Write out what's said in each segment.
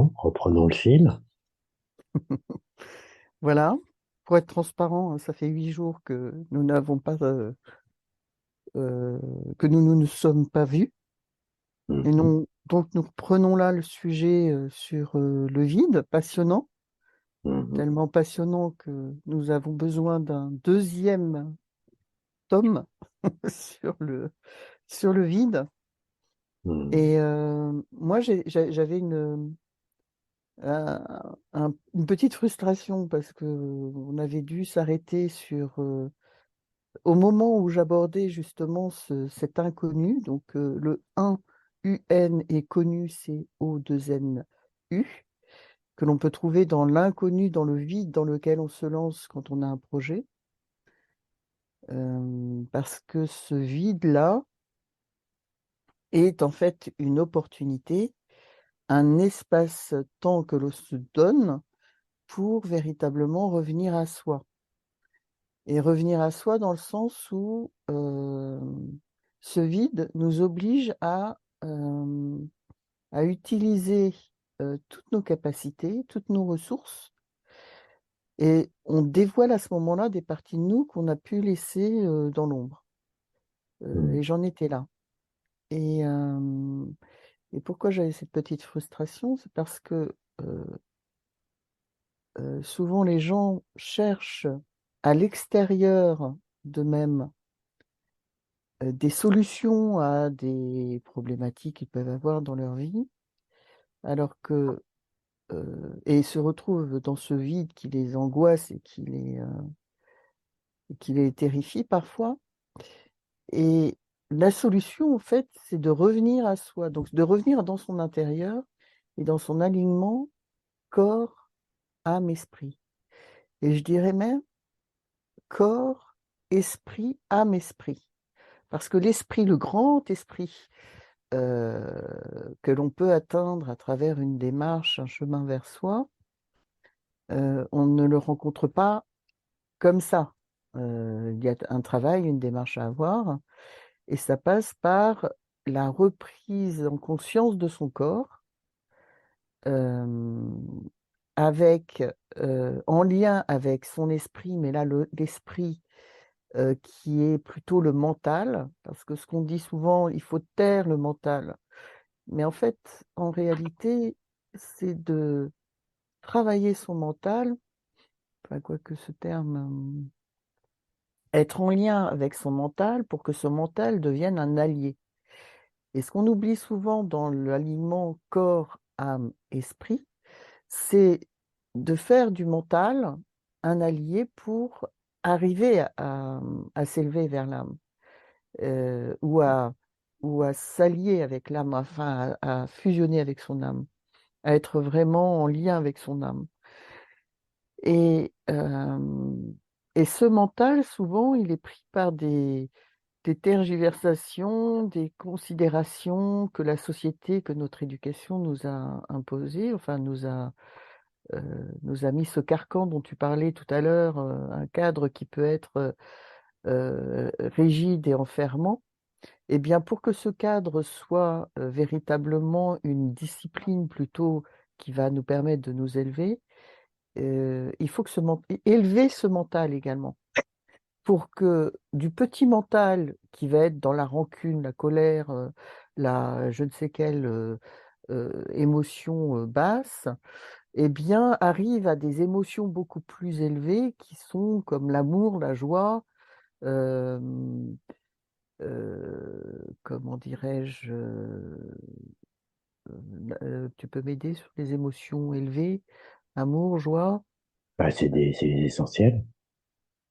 Bon, reprenons le fil. Voilà, pour être transparent, hein, ça fait 8 jours que nous n'avons pas, que nous ne nous sommes pas vus. Et Mhm, non, donc nous reprenons là le sujet sur le vide, passionnant, mhm, tellement passionnant que nous avons besoin d'un deuxième tome sur le vide. mhm, Et moi, j'avais une petite frustration parce que on avait dû s'arrêter sur au moment où j'abordais justement cet inconnu, donc le 1 UN est connu, c'est O2NU, que l'on peut trouver dans l'inconnu, dans le vide dans lequel on se lance quand on a un projet, parce que ce vide-là est en fait une opportunité, un espace-temps que l'on se donne pour véritablement revenir à soi. Et revenir à soi dans le sens où ce vide nous oblige à utiliser toutes nos capacités, toutes nos ressources, et on dévoile à ce moment-là des parties de nous qu'on a pu laisser dans l'ombre. Et mhm. j'en étais là. Et, euh, et pourquoi j'avais cette petite frustration? C'est parce que euh, souvent les gens cherchent à l'extérieur d'eux-mêmes des solutions à des problématiques qu'ils peuvent avoir dans leur vie, alors que et se retrouvent dans ce vide qui les angoisse et qui les terrifie parfois. Et la solution, en fait, c'est de revenir à soi, donc de revenir dans son intérieur et dans son alignement corps, âme, esprit. Et je dirais même corps, esprit, âme, esprit. Parce que l'esprit, le grand esprit, que l'on peut atteindre à travers une démarche, un chemin vers soi, on ne le rencontre pas comme ça. Il y a un travail, une démarche à avoir, et ça passe par la reprise en conscience de son corps, euh, avec, en lien avec son esprit, mais là, l'esprit qui est plutôt le mental, parce que ce qu'on dit souvent, il faut taire le mental. Mais en fait, en réalité, c'est de travailler son mental, enfin, quoique ce terme, être en lien avec son mental pour que ce mental devienne un allié. Et ce qu'on oublie souvent dans l'alignement corps, âme, esprit, c'est de faire du mental un allié pour arriver à s'élever vers l'âme, euh, ou à, ou à s'allier avec l'âme, enfin à fusionner avec son âme, à être vraiment en lien avec son âme. Et, euh, et ce mental, souvent, il est pris par des tergiversations, des considérations que la société, que notre éducation nous a imposées, enfin nous a mis ce carcan dont tu parlais tout à l'heure, un cadre qui peut être rigide et enfermant. Eh bien, pour que ce cadre soit véritablement une discipline plutôt qui va nous permettre de nous élever, il faut que élever ce mental également, pour que du petit mental qui va être dans la rancune, la colère, la je ne sais quelle émotion basse, eh bien, arrive à des émotions beaucoup plus élevées qui sont comme l'amour, la joie, euh, comment dirais-je, tu peux m'aider sur les émotions élevées, amour, joie, Bah, c'est des essentiels.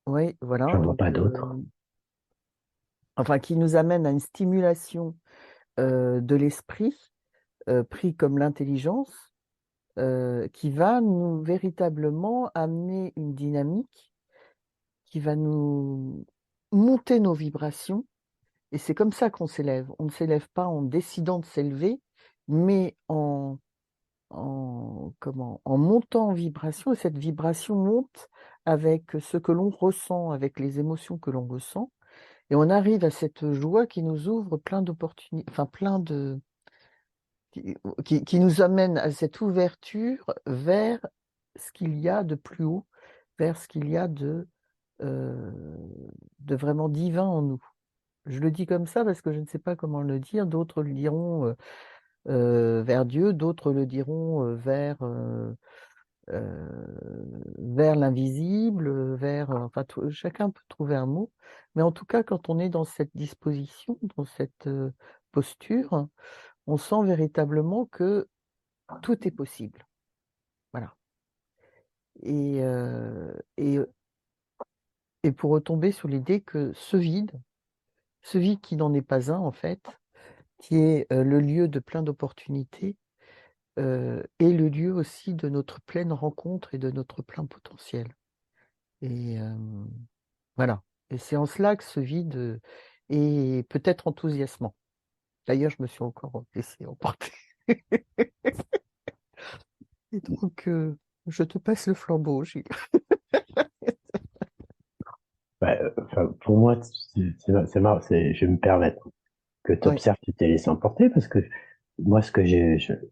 oui, voilà, J'en vois pas donc, d'autres. enfin, qui nous amène à une stimulation de l'esprit, pris comme l'intelligence, qui va nous véritablement amener une dynamique qui va nous monter nos vibrations. Et c'est comme ça qu'on s'élève. On ne s'élève pas en décidant de s'élever, mais en montant en vibration. Et cette vibration monte avec ce que l'on ressent, avec les émotions que l'on ressent. Et on arrive à cette joie qui nous ouvre plein d'opportunités, enfin plein qui nous amène à cette ouverture vers ce qu'il y a de plus haut, vers ce qu'il y a euh, de vraiment divin en nous. Je le dis comme ça parce que je ne sais pas comment le dire. D'autres le diront vers Dieu, d'autres le diront euh, vers l'invisible, enfin, chacun peut trouver un mot. Mais en tout cas, quand on est dans cette disposition, dans cette posture, on sent véritablement que tout est possible. Voilà. Et, euh, et, et pour retomber sur l'idée que ce vide qui n'en est pas un en fait, qui est le lieu de plein d'opportunités, est le lieu aussi de notre pleine rencontre et de notre plein potentiel. Et voilà. Et c'est en cela que ce vide est peut-être enthousiasmant. D'ailleurs, je me suis encore laissé emporter. Et donc, je te passe le flambeau, Gilles. Bah, enfin, pour moi, c'est marrant, je vais me permettre que tu Oui. observes, tu t'es laissé emporter parce que moi,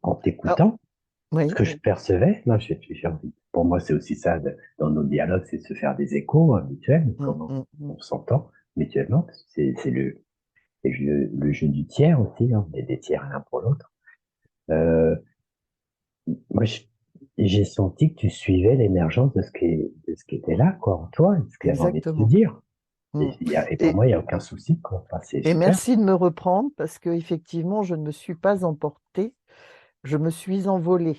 en Ah, t'écoutant, ce oui. que je percevais, non, j'ai envie, pour moi, c'est aussi ça, dans nos dialogues, c'est de se faire des échos mutuels, Mm, comment mm, mm. on s'entend mutuellement. C'est le jeu du tiers aussi, hein, on est des tiers l'un pour l'autre. Euh, moi, j'ai senti que tu suivais l'émergence de ce qui était là, quoi, en toi, de ce qu'il avait envie de te Exactement. dire. Mm. Et pour Et, moi, il n'y a aucun souci, quoi. Enfin, c'est et super. merci de me reprendre parce que effectivement, je ne me suis pas emportée, je me suis envolée.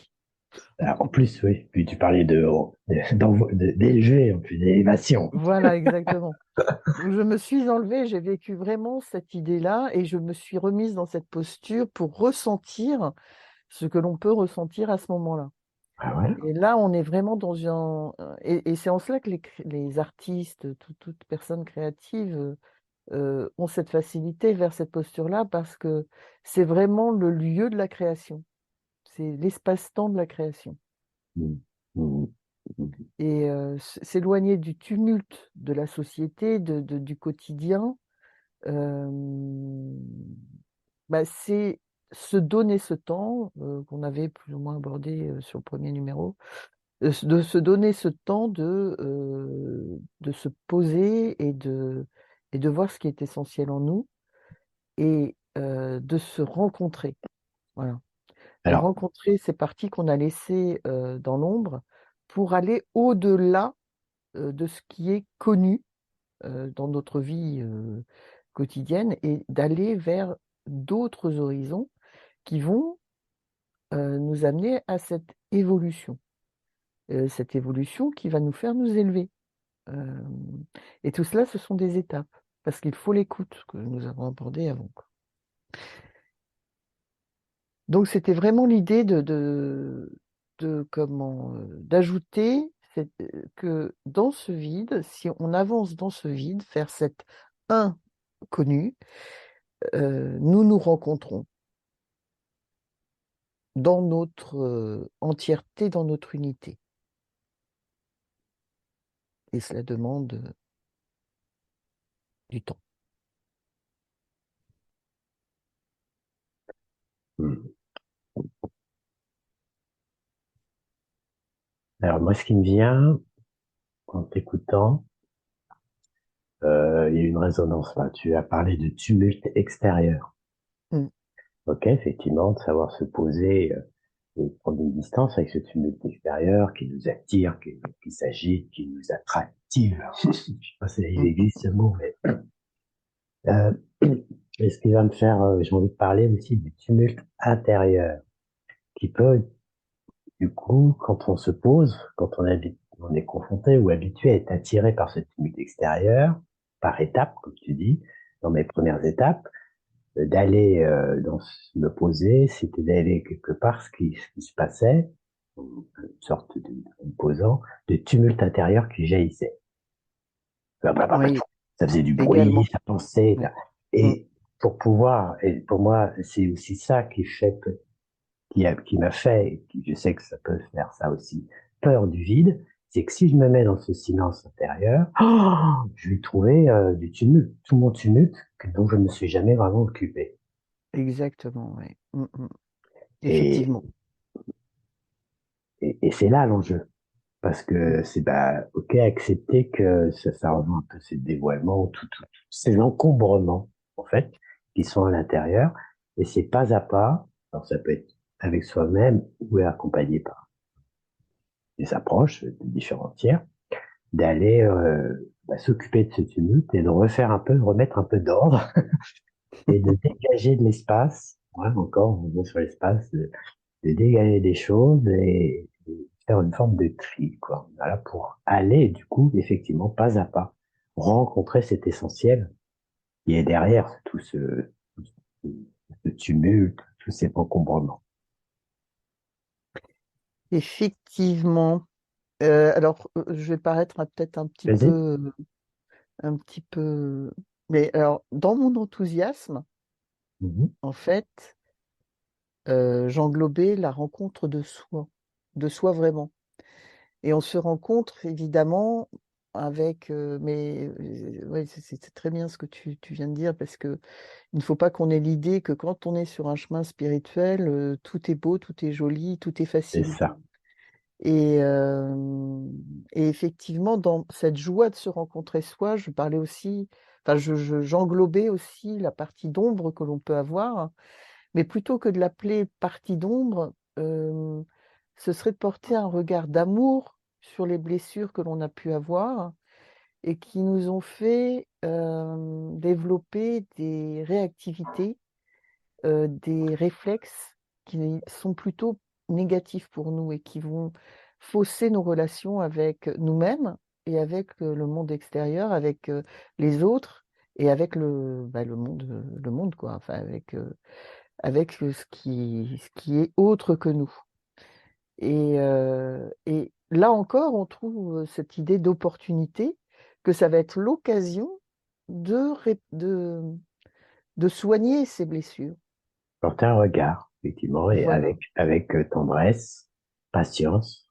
En plus, oui. Puis tu parlais d'élever, en plus, d'élévation. Voilà, exactement. Donc, je me suis enlevée, j'ai vécu vraiment cette idée-là et je me suis remise dans cette posture pour ressentir ce que l'on peut ressentir à ce moment-là. Ah, voilà. Et là, on est vraiment dans et c'est en cela que les artistes, toute personne créative ont cette facilité vers cette posture-là parce que c'est vraiment le lieu de la création. C'est l'espace-temps de la création. Mm. Mm. Mm. Et s'éloigner du tumulte de la société, du quotidien, euh, bah, c'est se donner ce temps qu'on avait plus ou moins abordé sur le premier numéro, de se donner ce temps de se poser et de voir ce qui est essentiel en nous et de se rencontrer. Voilà. De Alors, rencontrer ces parties qu'on a laissées dans l'ombre pour aller au-delà de ce qui est connu dans notre vie quotidienne et d'aller vers d'autres horizons qui vont nous amener à cette évolution qui va nous faire nous élever. Euh, et tout cela, ce sont des étapes, parce qu'il faut l'écoute que nous avons abordée avant, quoi. Donc c'était vraiment l'idée d'ajouter que dans ce vide, si on avance dans ce vide, vers cet inconnu, nous nous rencontrons dans notre entièreté, dans notre unité. Et cela demande du temps. mm. Alors, moi, ce qui me vient en t'écoutant, il y a une résonance là. Tu as parlé de tumulte extérieur. Mm, Ok, effectivement, de savoir se poser et prendre une distance avec ce tumulte extérieur qui nous attire, qui s'agite, qui nous attractive. Je sais pas si il mm, existe ce mot, mais euh, et ce qui va me faire, j'ai envie de parler aussi du tumulte intérieur, qui peut, du coup, quand on se pose, quand on est confronté ou habitué à être attiré par ce tumulte extérieur, par étapes, comme tu dis, dans mes premières étapes, d'aller me poser, c'était d'aller quelque part ce qui se passait, une sorte de, en me posant, de tumulte intérieur qui jaillissait. oui, Ça faisait du bruit, également. ça pensait. Oui, mm, Et pour pouvoir, et pour moi, c'est aussi ça qui fait qui m'a fait, et qui, je sais que ça peut faire ça aussi, peur du vide, c'est que si je me mets dans ce silence intérieur, je vais trouver du tumulte, tout mon tumulte dont je ne me suis jamais vraiment occupé. exactement. Oui. Mm, mm. Et, Effectivement. et c'est là l'enjeu. Parce que c'est bah, ok, accepter que ça rejoint un peu ces dévoilements, ces encombrements, en fait, qui sont à l'intérieur. Et c'est pas à pas, alors ça peut être avec soi-même ou accompagné par des approches de différents tiers, d'aller bah, s'occuper de ce tumulte et de refaire un peu, de remettre un peu d'ordre et de dégager de l'espace. Ouais, encore, on revient sur l'espace, de dégager des choses et faire une forme de tri, quoi. Voilà, pour aller, du coup, effectivement, pas à pas, rencontrer cet essentiel qui est derrière ce tumulte, tous ces encombrements. Effectivement. Alors, je vais paraître peut-être Vas-y. un petit peu. Mais alors, dans mon enthousiasme, Mhm. en fait, j'englobais la rencontre de soi vraiment. Et on se rencontre évidemment avec, mais ouais, c'est très bien ce que tu viens de dire parce que il ne faut pas qu'on ait l'idée que quand on est sur un chemin spirituel, tout est beau, tout est joli, tout est C'est facile. ça. Et, et effectivement, dans cette joie de se rencontrer soi, je parlais aussi, enfin, j'englobais aussi la partie d'ombre que l'on peut avoir, mais plutôt que de l'appeler partie d'ombre, ce serait de porter un regard d'amour sur les blessures que l'on a pu avoir et qui nous ont fait développer des réactivités, des réflexes qui sont plutôt négatifs pour nous et qui vont fausser nos relations avec nous-mêmes et avec le monde extérieur, avec les autres et avec le monde quoi, enfin avec ce qui est autre que nous. Et là encore, on trouve cette idée d'opportunité, que ça va être l'occasion de, de soigner ces blessures. Porter un regard, effectivement, et Voilà. avec tendresse, patience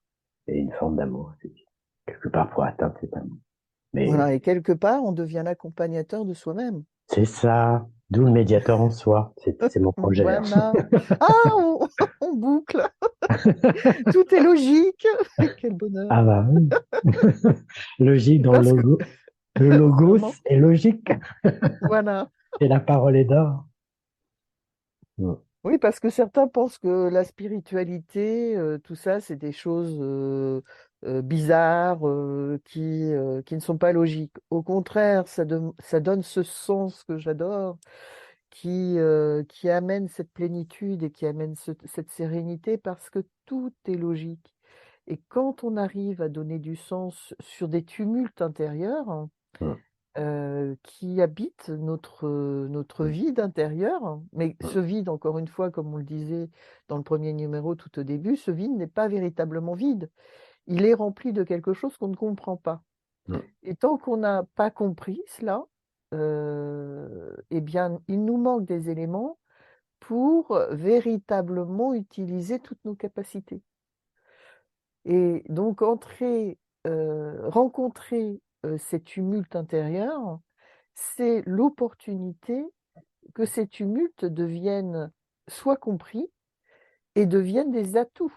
et une forme d'amour, effectivement. Quelque part pour atteindre cet amour. Voilà. Mais Et quelque part, on devient l'accompagnateur de soi-même. c'est ça, d'où le médiateur en soi. C'est mon projet, hein. Voilà. Ah, on, on boucle. Tout est logique. Quel bonheur. Ah bah oui. Logique dans le Parce que, logo. Le logos comment? est logique Voilà. et la parole est d'or. Mm. Oui, parce que certains pensent que la spiritualité, tout ça, c'est des choses bizarres qui ne sont pas logiques. Au contraire, ça donne ce sens que j'adore, qui amène cette plénitude et qui amène cette sérénité parce que tout est logique. Et quand on arrive à donner du sens sur des tumultes intérieurs, Mm. qui habite notre Mm. vide intérieur. Mais Mm. ce vide, encore une fois, comme on le disait dans le premier numéro tout au début, ce vide n'est pas véritablement vide. Il est rempli de quelque chose qu'on ne comprend pas. Mm. Et tant qu'on n'a pas compris cela, eh bien, il nous manque des éléments pour véritablement utiliser toutes nos capacités. Et donc, rencontrer ces tumultes intérieurs, c'est l'opportunité que ces tumultes deviennent soient compris et deviennent des atouts.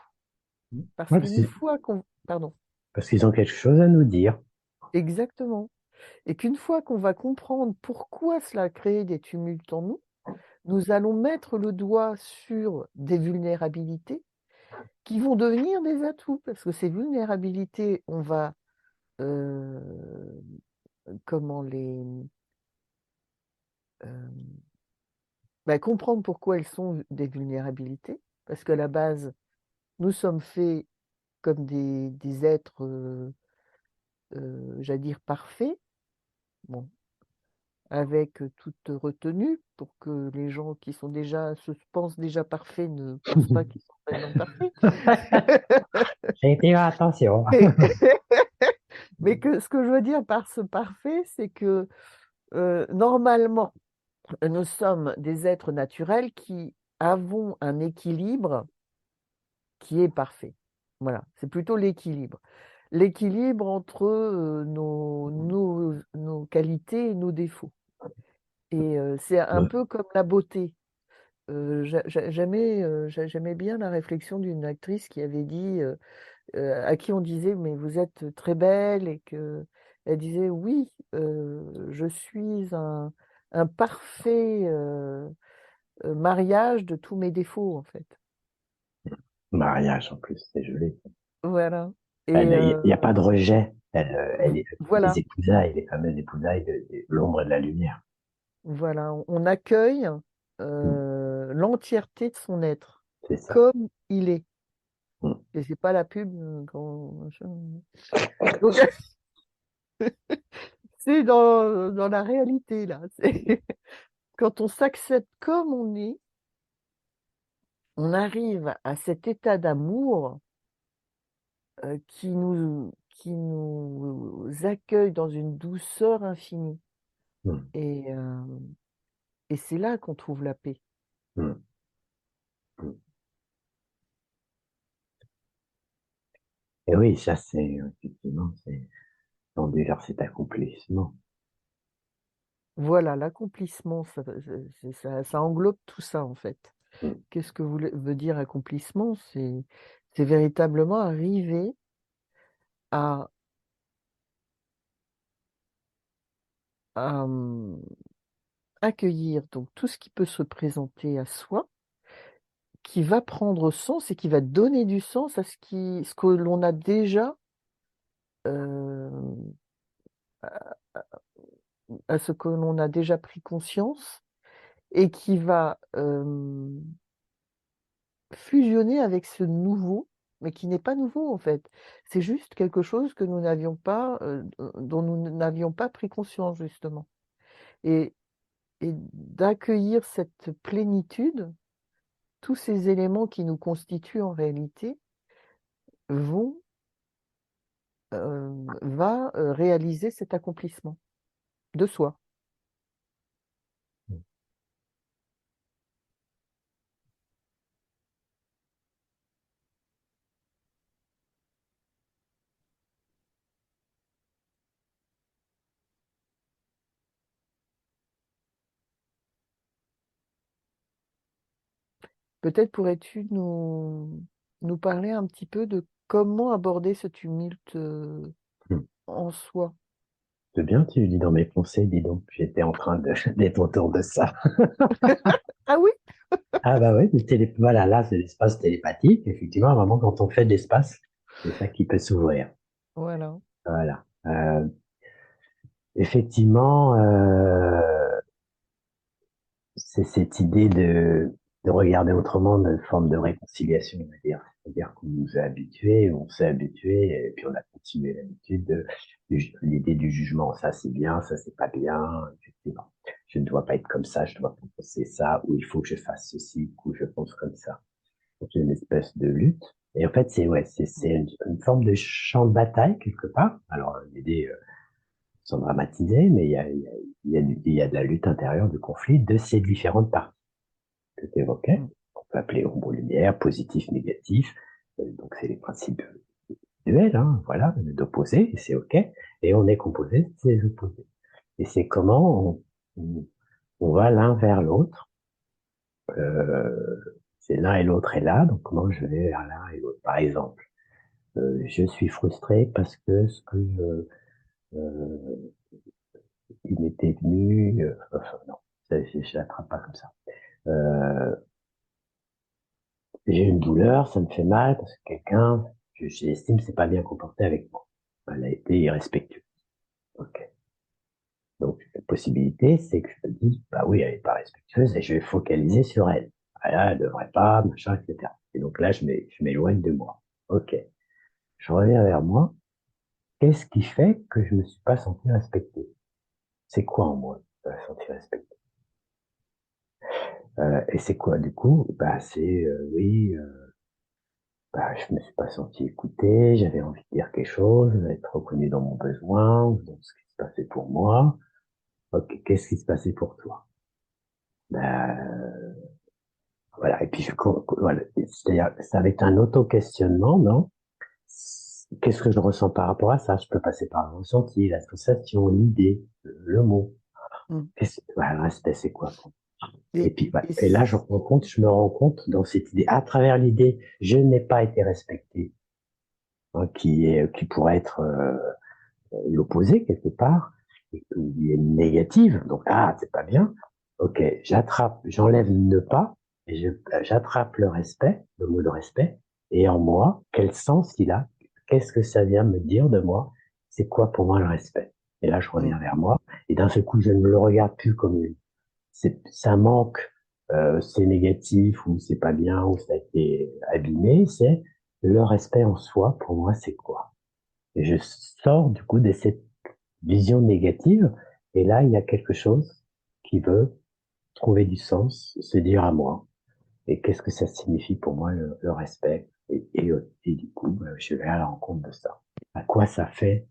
Parce Ouais, qu'une fois qu'on... Pardon, parce qu'ils ont quelque chose à nous dire. exactement. Et qu'une fois qu'on va comprendre pourquoi cela a créé des tumultes en nous, nous allons mettre le doigt sur des vulnérabilités qui vont devenir des atouts. Parce que ces vulnérabilités, on va euh, comment euh, comprendre pourquoi elles sont des vulnérabilités. Parce qu'à la base, nous sommes faits comme des êtres, j'allais dire, parfaits, bon, avec toute retenue pour que les gens qui sont déjà, se pensent déjà parfaits ne pensent pas qu'ils sont réellement parfaits. J'ai fait attention. Mais, mais que ce que je veux dire par ce parfait, c'est que normalement, nous sommes des êtres naturels qui avons un équilibre qui est parfait. Voilà, c'est plutôt l'équilibre. L'équilibre entre nos qualités et nos défauts. Et c'est un peu comme la beauté. j'aimais bien la réflexion d'une actrice qui avait dit, à qui on disait, mais vous êtes très belle, et que elle disait, oui, je suis un parfait mariage de tous mes défauts, en fait. Mariage, en plus, c'est joli. Voilà. Et Il y a pas de rejet. Elle est les voilà, épousailles, les fameuses épousailles de l'ombre et de la lumière. voilà, on accueille Mm. l'entièreté de son être, C'est ça. comme il est. Mm. Et c'est pas la pub quand machin. Donc, c'est dans la réalité, là. Quand on s'accepte comme on est, on arrive à cet état d'amour qui nous accueille dans une douceur infinie. Mm. Et, euh, et c'est là qu'on trouve la paix. Mm. Mm. Et oui, ça, c'est effectivement, c'est tendu vers cet accomplissement. Voilà, l'accomplissement, ça englobe tout ça, en fait. Mm. Qu'est-ce que veut dire accomplissement? C'est véritablement arriver à, à accueillir donc tout ce qui peut se présenter à soi, qui va prendre sens et qui va donner du sens à ce que l'on a déjà, euh, à ce que l'on a déjà pris conscience, et qui va fusionner avec ce nouveau, mais qui n'est pas nouveau en fait. C'est juste quelque chose que nous n'avions pas, dont nous n'avions pas pris conscience justement. Et, et d'accueillir cette plénitude, tous ces éléments qui nous constituent en réalité vont va réaliser cet accomplissement de soi. Peut-être pourrais-tu nous parler un petit peu de comment aborder ce tumulte Mm. en soi. C'est bien, tu dis dans mes pensées, dis donc, j'étais en train de d'être autour de ça. Ah oui, Ah bah oui, voilà, là, c'est l'espace télépathique. Effectivement, vraiment, quand on fait de l'espace, c'est ça qui peut s'ouvrir. voilà. Voilà. Effectivement, c'est cette idée de regarder autrement notre forme de réconciliation, on va dire. C'est-à-dire qu'on nous a habitués, on s'est habitué, et puis on a continué l'habitude l'idée du jugement. Ça, c'est bien, ça, c'est pas bien. Effectivement. Je ne dois pas être comme ça, je dois penser ça, ou il faut que je fasse ceci, ou je pense comme ça. Donc, il y a une espèce de lutte. Et en fait, c'est une forme de champ de bataille, quelque part. Alors, l'idée, sans dramatiser, mais il y a de la lutte intérieure, du conflit de ces différentes parties que tu évoquais, Mm. qu'on peut appeler ombre-lumière, positif, négatif. Donc, c'est les principes duels, hein, voilà, d'opposés, et c'est OK. Et on est composé de ces opposés. Et c'est comment on va l'un vers l'autre. C'est l'un et l'autre est là, donc comment je vais vers l'un et l'autre. Par exemple, je suis frustré parce que il m'était venu, enfin, non, je l'attrape pas comme ça. Euh, j'ai une douleur, ça me fait mal parce que quelqu'un, j'estime, s'est pas bien comporté avec moi. Elle a été irrespectueuse. Ok. Donc, la possibilité, c'est que je me dise, bah oui, elle est pas respectueuse et je vais focaliser sur elle. Ah là, elle devrait pas, machin, etc. Et donc là, je m'éloigne de moi. Ok. Je reviens vers moi. Qu'est-ce qui fait que je me suis pas senti respecté? C'est quoi en moi de me sentir respecté? Et c'est quoi du coup? Bah c'est oui, bah, je me suis pas senti écouté, j'avais envie de dire quelque chose, d'être reconnu dans mon besoin, dans ce qui se passait pour moi. Ok, qu'est-ce qui se passait pour toi? Bah, voilà. Et puis voilà, c'est-à-dire ça va être un auto-questionnement, non? Qu'est-ce que je ressens par rapport à ça? Je peux passer par le ressenti, la sensation, l'idée, le mot. Mm. Voilà, respect, c'est quoi pour moi? Et Et, puis, ouais. et Et là, c- je me rends compte dans cette idée, à travers l'idée, je n'ai pas été respecté, hein, qui pourrait être l'opposé quelque part, et qui est négative. Donc, ah, c'est pas bien. Ok, j'enlève le ne pas, et j'attrape le respect, le mot de respect, et en moi, quel sens il a? Qu'est-ce que ça vient me dire de moi? C'est quoi pour moi le respect? Et là, je mm, reviens vers moi, et d'un seul coup, je ne le regarde plus comme ça manque, c'est négatif, ou c'est pas bien, ou ça a été abîmé, c'est le respect en soi, pour moi, c'est quoi? Et je sors du coup de cette vision négative, et là, il y a quelque chose qui veut trouver du sens, se dire à moi. Et qu'est-ce que ça signifie pour moi, le respect? Et du coup, je vais à la rencontre de ça. À quoi ça fait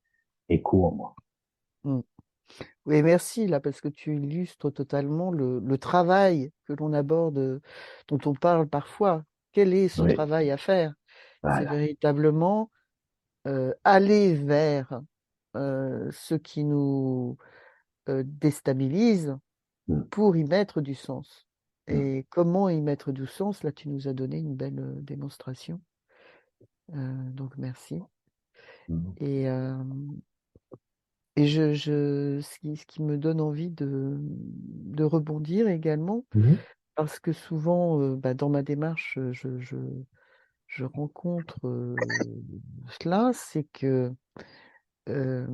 écho en moi? mm. Oui, merci là, parce que tu illustres totalement le travail que l'on aborde, dont on parle parfois. Quel est ce Oui, travail à faire? C'est voilà. véritablement aller vers ce qui nous déstabilise Mm, pour y mettre du sens. mm, Et comment y mettre du sens? Là, tu nous as donné une belle démonstration. Donc, merci. mm, Et, euh, et ce qui me donne envie de rebondir également, mm, parce que souvent, bah, dans ma démarche, je rencontre cela, c'est que euh,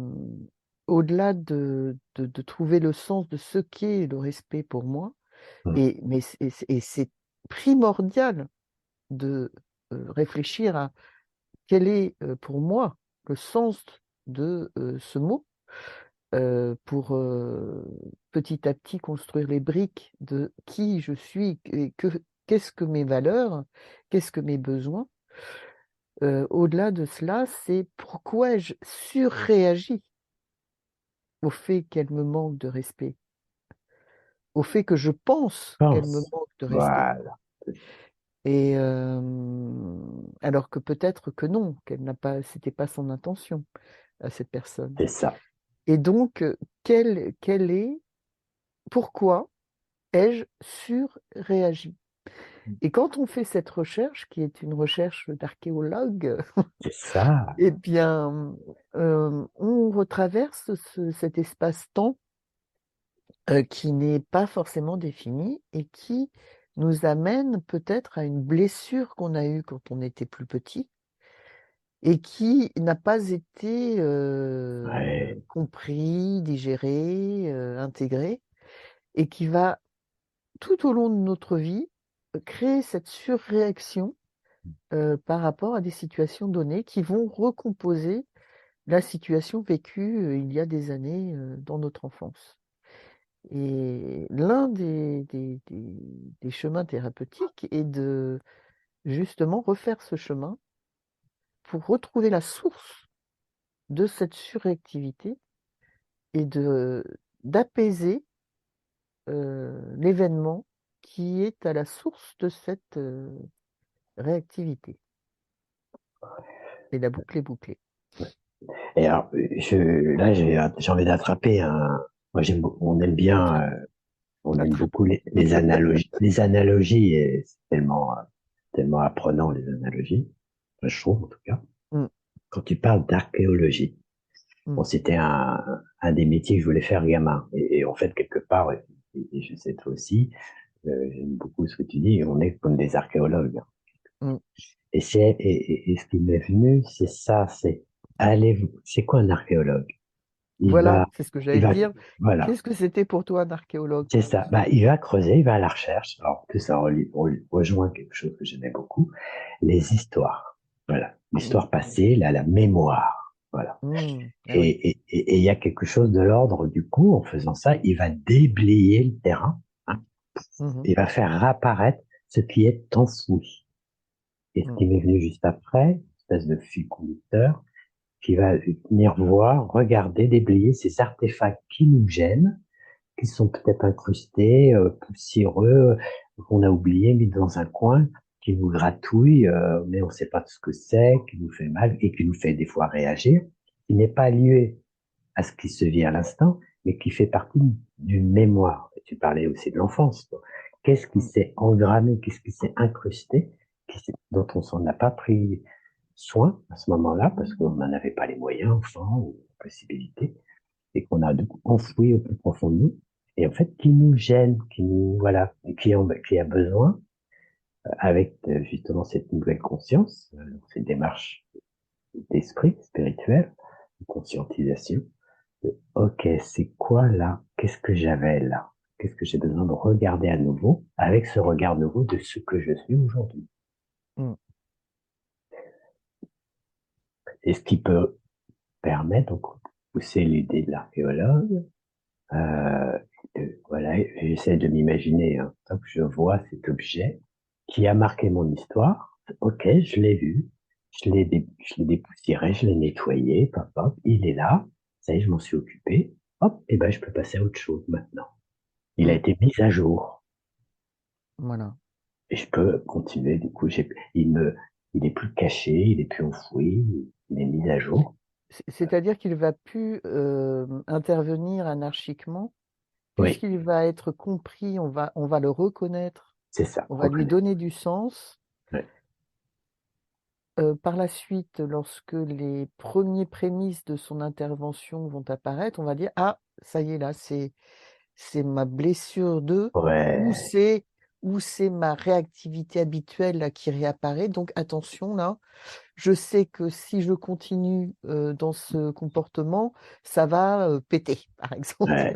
au-delà de trouver le sens de ce qu'est le respect pour moi, mm, et c'est primordial de réfléchir à quel est pour moi le sens de ce mot pour petit à petit construire les briques de qui je suis et qu'est-ce que mes valeurs, qu'est-ce que mes besoins. Au-delà de cela, c'est pourquoi ai-je surréagi au fait qu'elle me manque de respect, au fait que je pense qu'elle me pense. manque de respect. Voilà. Et alors que peut-être que non, qu'elle n'a pas, c'était pas son intention à cette personne. C'est ça. Et donc, quel est, pourquoi ai-je surréagi? Et quand on fait cette recherche, qui est une recherche d'archéologue, C'est ça. eh bien, on retraverse cet espace-temps qui n'est pas forcément défini et qui nous amène peut-être à une blessure qu'on a eue quand on était plus petit et qui n'a pas été Ouais. compris, digéré, intégré, et qui va tout au long de notre vie créer cette surréaction par rapport à des situations données qui vont recomposer la situation vécue il y a des années dans notre enfance. Et l'un des chemins thérapeutiques est de justement refaire ce chemin pour retrouver la source de cette surréactivité et d'apaiser l'événement qui est à la source de cette réactivité. Et la boucle est bouclée. Et alors, là, j'ai envie d'attraper un. Moi, on aime bien, Attrape, on aime attrape. beaucoup les analogies. Les analogies, et c'est tellement apprenant, les analogies. Enfin, je trouve, en tout cas. Mm, Quand tu parles d'archéologie, mm, bon, c'était un des métiers que je voulais faire gamin. Et en fait, quelque part, et je sais toi aussi, j'aime beaucoup ce que tu dis, on est comme des archéologues. mm. Et ce qui m'est venu, c'est ça, c'est quoi un archéologue? Il Voilà, va, c'est ce que il j'allais te va, dire. voilà, Qu'est-ce que c'était pour toi un archéologue? c'est ça. Bah, il va creuser, il va à la recherche. Alors que ça rejoint quelque chose que j'aimais beaucoup, les histoires. Voilà, Mm, l'histoire passée, la mémoire. Voilà. mm. Ah oui. Et il y a quelque chose de l'ordre du coup, en faisant ça, il va déblayer le terrain, hein. Mhm, Il va faire réapparaître ce qui est enfoui. Et ce mm, qui m'est venu juste après, une espèce de fil conducteur, qui va venir voir, regarder, déblayer ces artefacts qui nous gênent, qui sont peut-être incrustés, poussiéreux, qu'on a oubliés, mis dans un coin, qui nous gratouille, mais on ne sait pas ce que c'est, qui nous fait mal et qui nous fait des fois réagir, qui n'est pas lié à ce qui se vit à l'instant, mais qui fait partie d'une mémoire. Et tu parlais aussi de l'enfance, quoi. qu'est-ce qui mm, s'est engrammé, qu'est-ce qui s'est incrusté, dont on s'en a pas pris soin à ce moment-là, parce qu'on n'en avait pas les moyens, enfin, ou la possibilité, et qu'on a enfoui au plus profond de nous, et en fait, qui nous gêne, qui nous, voilà, et qui a besoin, avec justement cette nouvelle conscience, cette démarche d'esprit spirituel, de conscientisation, ok, c'est quoi là? Qu'est-ce que j'avais là? Qu'est-ce que j'ai besoin de regarder à nouveau avec ce regard nouveau de ce que je suis aujourd'hui? mm. Et ce qui peut permettre, donc, de pousser l'idée de l'archéologue, euh, voilà, j'essaie de m'imaginer, hein, tant que je vois cet objet qui a marqué mon histoire, ok, je l'ai vu, je l'ai dépoussiéré, je l'ai nettoyé, hop, hop, il est là, ça y est, je m'en suis occupé, hop, et ben je peux passer à autre chose maintenant. Il a Mm. été mis à jour. Voilà. Et je peux continuer, du coup, il est plus caché, il est plus enfoui, il est mis à jour. C'est-à-dire qu'il va plus intervenir anarchiquement, Oui, puisqu'il va être compris, on va le reconnaître, c'est ça, on va lui reconnaître. donner du sens. Ouais, Par la suite, lorsque les premiers prémices de son intervention vont apparaître, on va dire: «Ah, ça y est là, c'est ma blessure de ou ouais, c'est ma réactivité habituelle là qui réapparaît, donc attention là, je sais que si je continue, dans ce comportement, ça va, péter», par exemple. ouais,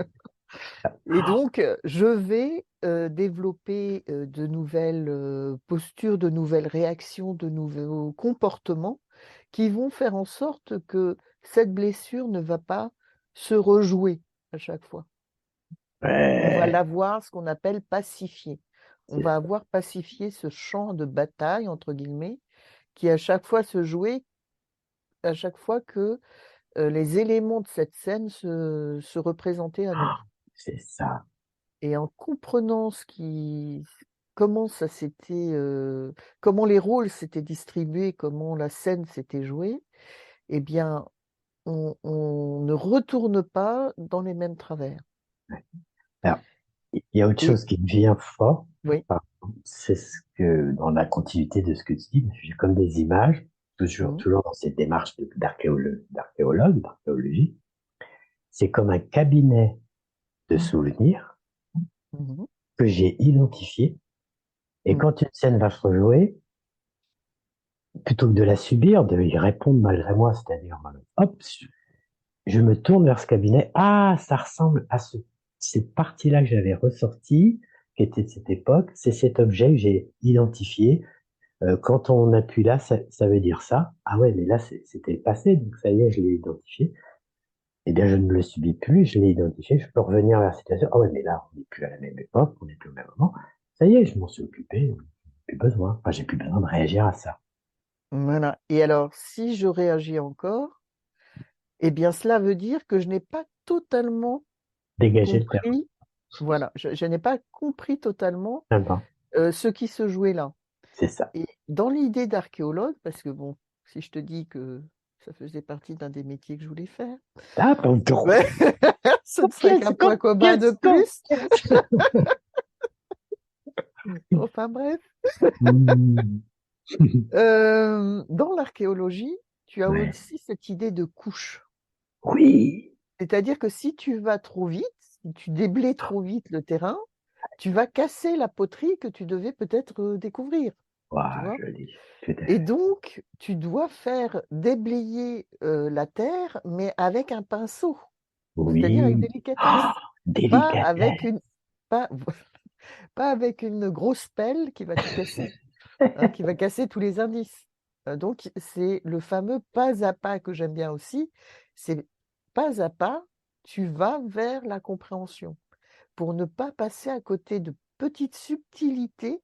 Et donc, je vais, développer, de nouvelles, postures, de nouvelles réactions, de nouveaux comportements qui vont faire en sorte que cette blessure ne va pas se rejouer à chaque fois. On va ouais, l'avoir, ce qu'on appelle pacifié. On c'est va ça. avoir pacifié ce champ de «bataille» entre guillemets, qui à chaque fois se jouait, à chaque fois que, les éléments de cette scène se représentaient à nous. C'est ça. Et en comprenant comment ça s'était, comment les rôles s'étaient distribués, comment la scène s'était jouée, eh bien, on ne retourne pas dans les mêmes travers. Alors, il y a autre Et chose qui me vient fort, oui, par contre, c'est ce que, dans la continuité de ce que tu dis, j'ai comme des images, mmh, toujours dans cette démarche d'archéologie, c'est comme un cabinet de souvenirs mmh que j'ai identifié. Et mmh, quand une scène va se rejouer, plutôt que de la subir, de y répondre malgré moi, c'est-à-dire, hop, je me tourne vers ce cabinet. Ah, ça ressemble à cette partie-là que j'avais ressortie, qui était de cette époque. C'est cet objet que j'ai identifié. Quand on appuie là, ça veut dire ça. Ah ouais, mais là, c'était le passé, donc ça y est, je l'ai identifié. Eh bien, je ne le subis plus, je l'ai identifié. Je peux revenir vers la situation. Ah ouais, mais là, on n'est plus à la même époque, on n'est plus au même moment. Ça y est, je m'en suis occupé. Plus besoin. Enfin, j'ai plus besoin de réagir à ça. voilà. Et alors, si je réagis encore, eh bien, cela veut dire que je n'ai pas totalement Dégager le terrain. compris, voilà, je n'ai pas compris totalement, Sympa. ce qui se jouait là. C'est ça. Et dans l'idée d'archéologue, parce que bon, si je te dis que ça faisait partie d'un des métiers que je voulais faire, Ah, pardon. ouais, ce ne serait qu'un point commun de plus. Enfin bref. Hmm. Dans l'archéologie, tu as Ouais. aussi cette idée de couche. Oui. C'est-à-dire que si tu vas trop vite, si tu déblaies trop vite le terrain, tu vas casser la poterie que tu devais peut-être, découvrir, tu Ouah, vois? joli. Tout à Et fait. donc, tu dois faire déblayer, la terre, mais avec un pinceau, c'est-à-dire avec Oui. délicatesse. Ah, Pas avec délicatesse. une pas pas avec une grosse pelle qui va tout casser, hein, qui va casser tous les indices. Donc c'est le fameux pas à pas que j'aime bien aussi. C'est pas à pas, tu vas vers la compréhension pour ne pas passer à côté de petites subtilités,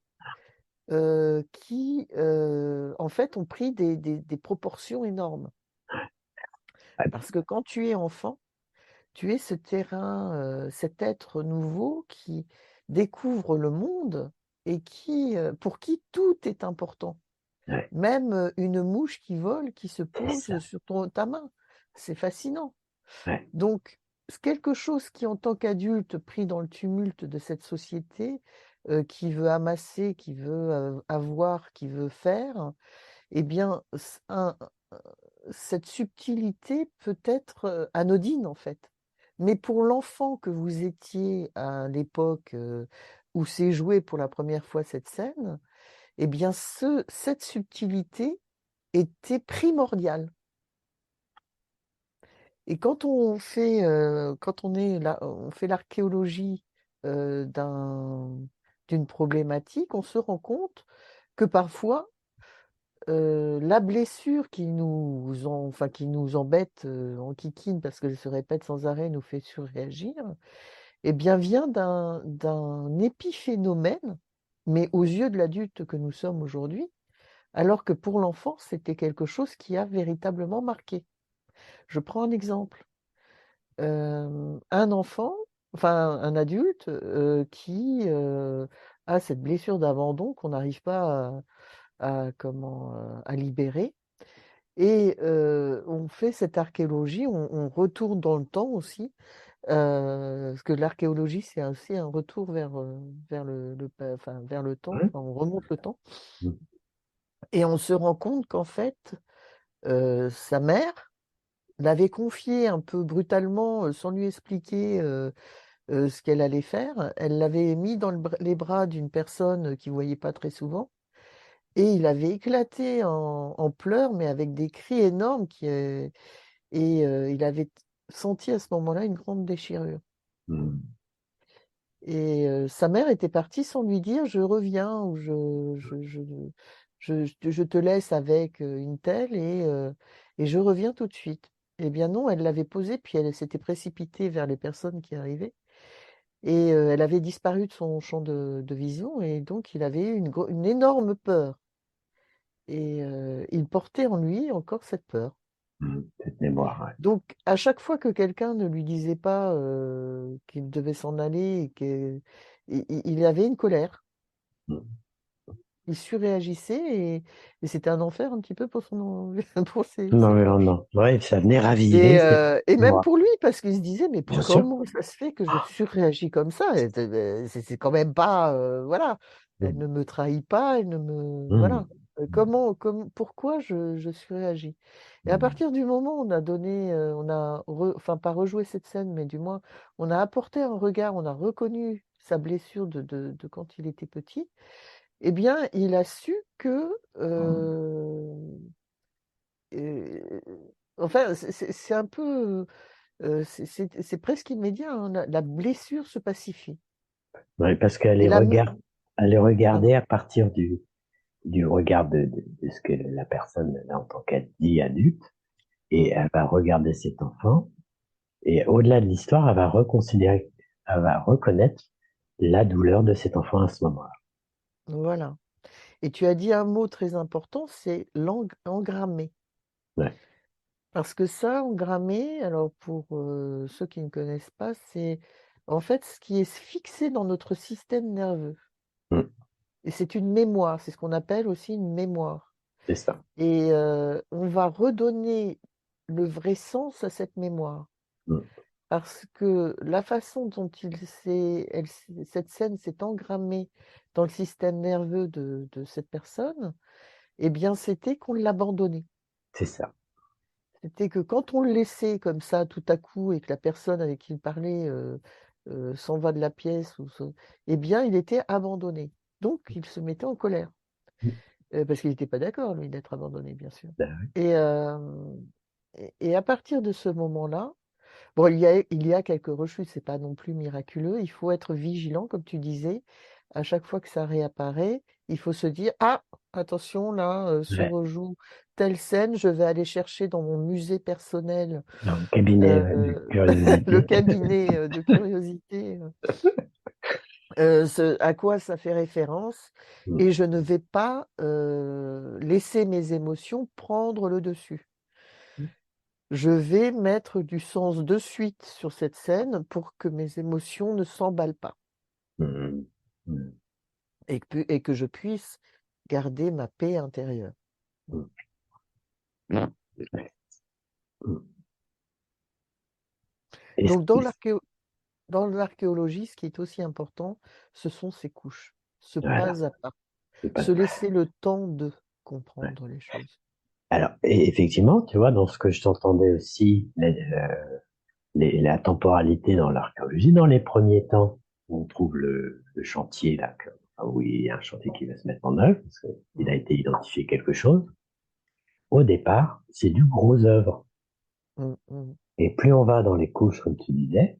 qui, en fait, ont pris des proportions énormes. Ah, Parce que quand tu es enfant, tu es ce terrain, cet être nouveau qui découvre le monde et qui, pour qui tout est important. ouais, Même, une mouche qui vole, qui se c'est pose ça. sur ta main. C'est fascinant. Ouais, Donc quelque chose qui, en tant qu'adulte pris dans le tumulte de cette société, qui veut amasser, qui veut avoir, qui veut faire, eh bien, cette subtilité peut être anodine en fait. Mais pour l'enfant que vous étiez à l'époque où s'est jouée pour la première fois cette scène, eh bien, cette subtilité était primordiale. Et quand on est là, on fait l'archéologie d'une problématique, on se rend compte que parfois la blessure qui nous embête, enquiquine parce qu'elle se répète sans arrêt, nous fait surréagir, eh bien vient d'un épiphénomène, mais aux yeux de l'adulte que nous sommes aujourd'hui, alors que pour l'enfant, c'était quelque chose qui a véritablement marqué. Je prends un exemple. Un enfant, enfin un adulte, qui, a cette blessure d'abandon qu'on n'arrive pas à libérer et on fait cette archéologie, on retourne dans le temps aussi, parce que l'archéologie, c'est aussi un retour vers vers le temps, Hein. enfin on remonte le temps Mm. et on se rend compte qu'en fait, sa mère l'avait confié un peu brutalement, sans lui expliquer, ce qu'elle allait faire. Elle l'avait mis dans les bras d'une personne qu'il voyait pas très souvent et il avait éclaté en pleurs, mais avec des cris énormes il avait senti à ce moment-là une grande déchirure. Mm. Et sa mère était partie sans lui dire: «Je reviens» ou je te laisse avec, une telle et je reviens tout de suite». Eh bien non, elle l'avait posé, puis elle s'était précipitée vers les personnes qui arrivaient et elle avait disparu de son champ de vision et donc il avait eu une énorme peur et il portait en lui encore cette peur. Mm. Cette mémoire, ouais. Donc à chaque fois que quelqu'un ne lui disait pas, qu'il devait s'en aller et que il avait une colère. Mm. Il surréagissait et c'était un enfer un petit peu pour pour ses Non, mais non, proches. non. Ouais, ça venait raviver cette Et même mémoire. pour lui, parce qu'il se disait: «Mais Bien sûr. comment ça se fait que je surréagis comme ça? Et c'est quand même pas, voilà, elle Mm. ne me trahit pas, elle ne me Mm. voilà, pourquoi je surréagis?» Et à Mm. partir du moment où on a donné, on a enfin pas rejoué cette scène, mais du moins on a apporté un regard, on a reconnu sa blessure de quand il était petit, eh bien il a su que, Mm. heu, enfin c'est un peu, c'est presque immédiat, hein, la blessure se pacifie Ouais, parce qu'elle et les la m regarde, elle les regardait pardon? à partir du regard de ce que la personne, là, en tant qu'adulte, adulte, et Mmh. elle va regarder cet enfant, et au-delà de l'histoire, elle va reconsidérer, elle va reconnaître la douleur de cet enfant à ce moment-là. Voilà et tu as dit un mot très important, c'est engrammer. Ouais. Parce que ça, engrammer, alors pour, ceux qui ne connaissent pas, c'est en fait ce qui est fixé dans notre système nerveux Mm. et c'est une mémoire, c'est ce qu'on appelle aussi une mémoire C'est ça. et on va redonner le vrai sens à cette mémoire. Mm. Parce que la façon dont cette scène s'est engrammée dans le système nerveux de cette personne, eh bien, c'était qu'on l'abandonnait. C'est ça. C'était que quand on le laissait comme ça tout à coup et que la personne avec qui il parlait, s'en va de la pièce eh bien, il était abandonné. Donc il se mettait en colère, Mm. parce qu'il n'était pas d'accord lui d'être abandonné, bien sûr Ben et à partir de ce moment-là. Bon, il y a quelques rechutes, c'est pas non plus miraculeux. Il faut être vigilant, comme tu disais. À chaque fois que ça réapparaît, il faut se dire: «Ah, attention là, oui. se Ouais. rejoue telle scène, je vais aller chercher dans mon musée personnel, Dans le cabinet de le curiosité. cabinet, de curiosité, ce à quoi ça fait référence Mm. et je ne vais pas, laisser mes émotions prendre le dessus». Je vais mettre du sens de suite sur cette scène pour que mes émotions ne s'emballent pas Mm. Mm. et que je puisse garder ma paix intérieure. Mm. Mm. Mm. Et, Donc dans l'archéologie, ce qui est aussi important, ce sont ces couches, ce voilà, pas à pas, c'est pas se ça. laisser le temps de Ouais. comprendre les choses. Alors, et effectivement, tu vois, dans ce que je t'entendais aussi, la temporalité dans l'archéologie, dans les premiers temps, on trouve le chantier, là, enfin, où il y a un chantier qui va se mettre en œuvre, parce qu'il a Mmh. été identifié quelque chose. Au départ, c'est du gros œuvre. Mmh mh. Et plus on va dans les couches, comme tu disais,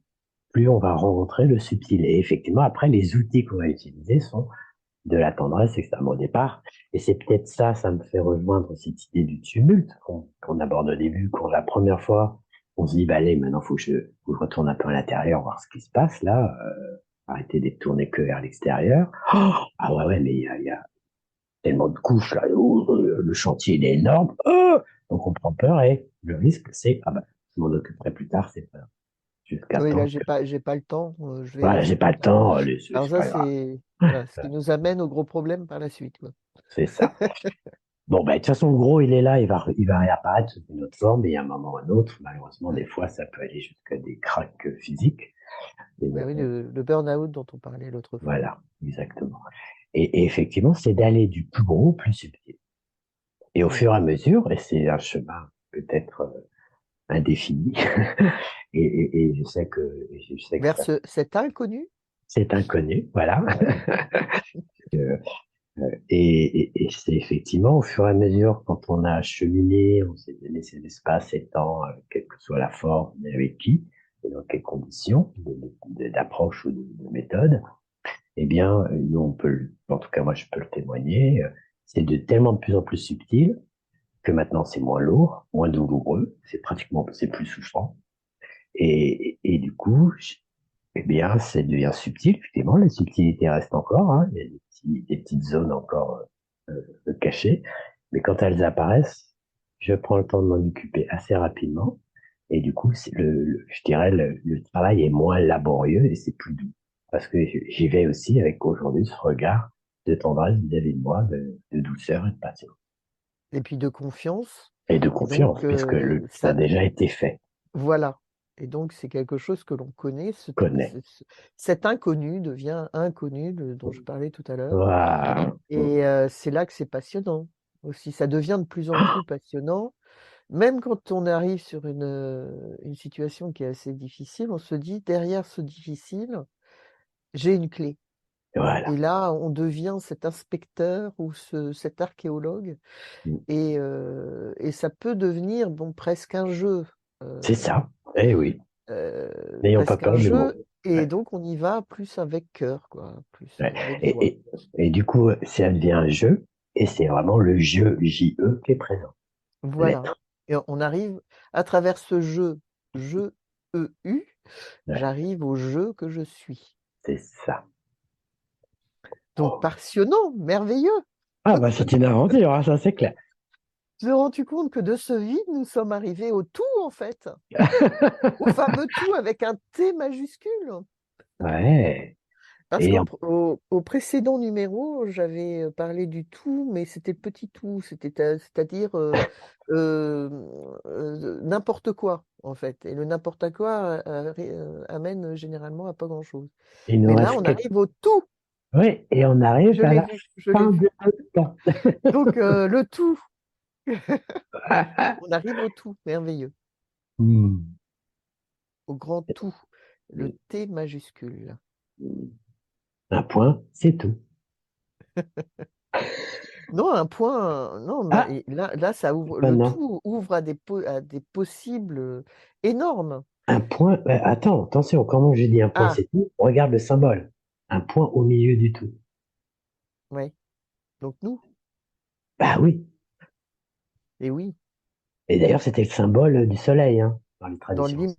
plus on va rencontrer le subtil. Et effectivement, après, les outils qu'on va utiliser sont de la tendresse extrêmement au départ. Et c'est peut-être ça, ça me fait rejoindre cette idée du tumulte qu'on aborde au début, quand la première fois, on se dit, bah allez, maintenant, faut que je retourne un peu à l'intérieur, voir ce qui se passe là, arrêter d'être tourné que vers l'extérieur. Oh, ah ouais, ouais, mais il y a tellement de couches là, oh, le chantier il est énorme. Oh, donc on prend peur et le risque, c'est, ah bah, je m'en occuperai plus tard, c'est pas jusqu'à Oui, là, temps que, j'ai pas le temps, je voilà, verrai j'ai ça pas plus le tard. temps, Alors c'est ça, pas grave. c'est voilà, ce qui nous amène au gros problème par la suite, quoi. C'est ça. Bon, ben, de toute façon, le gros, il est là, il va réapparaître sous une autre forme, et à un moment ou à un autre, malheureusement, des Ouais. fois, ça peut aller jusqu'à des cracks physiques. Et, Bah oui, le burn-out dont on parlait l'autre fois. voilà, exactement. Et effectivement, c'est d'aller du plus gros au plus subtil. Et au Mmh. fur et à mesure, et c'est un chemin peut-être indéfini, et je sais que Vers ça, cet inconnu? c'est inconnu, voilà. Ouais. Et c'est effectivement au fur et à mesure, quand on a cheminé, on s'est laissé l'espace et temps, quelle que soit la forme, et avec qui, et dans quelles conditions d'approche ou de méthode, eh bien, nous, en tout cas, moi, je peux le témoigner, c'est de tellement de plus en plus subtil que maintenant, c'est moins lourd, moins douloureux, c'est plus souffrant. Et du coup, eh bien, ça devient subtil, effectivement, la subtilité reste encore, hein, il y a des petites zones encore cachées, mais quand elles apparaissent, je prends le temps de m'en occuper assez rapidement, et du coup, je dirais, le travail est moins laborieux et c'est plus doux, parce que j'y vais aussi avec aujourd'hui ce regard de tendresse vis-à-vis de moi, de douceur et de patience, Et puis de confiance et de et donc confiance, puisque ça a ça déjà été fait, voilà et donc c'est quelque chose que l'on connaît, connaît. cet inconnu devient inconnu de dont je parlais tout à l'heure Voilà. et c'est là que c'est passionnant aussi. Ça devient de plus en plus passionnant. Même quand on arrive sur une situation qui est assez difficile, on se dit: «Derrière ce difficile, j'ai une clé» et Voilà. là, on devient cet inspecteur ou cet archéologue et ça peut devenir, bon, presque un jeu, C'est heu ça. Eh oui. N'ayons pas presque un peur du mot. jeu et Ouais, donc on y va plus avec cœur, quoi, plus, ouais. avec Et, joie. et, et du coup, ça devient un jeu, et c'est vraiment le jeu JE qui est présent. Voilà L'être. et on arrive à travers ce jeu, jeu EU, Ouais, j'arrive au jeu que je suis. c'est ça. Donc passionnant, merveilleux! Ah bah c'est une aventure, hein, ça c'est clair. Je me suis rendu compte que de ce vide, nous sommes arrivés au tout, en fait, au fameux tout avec un T majuscule. Ouais. Parce Et au précédent numéro, j'avais, parlé du tout, mais c'était le petit tout, c'est-à-dire, n'importe quoi, en fait et le n'importe quoi, amène généralement à pas grand-chose. il nous Mais là, reste on quelques... arrive au tout, Oui, et on arrive je à l'ai la vu, je l'ai fin vu. de temps. Donc le tout, on arrive au tout, merveilleux, Hmm. au grand tout, le T majuscule. Un point, c'est tout. Non, un point, non, Ah, et là, ça ouvre bah le non. tout ouvre à des possibles, énormes. Un point, attends, attention, comment j'ai dit un point, Ah, c'est tout? Regarde le symbole. Un point au milieu du tout. ouais, donc nous, Bah oui. et oui, Et d'ailleurs, c'était le symbole du soleil, hein, dans les dans traditions. l'im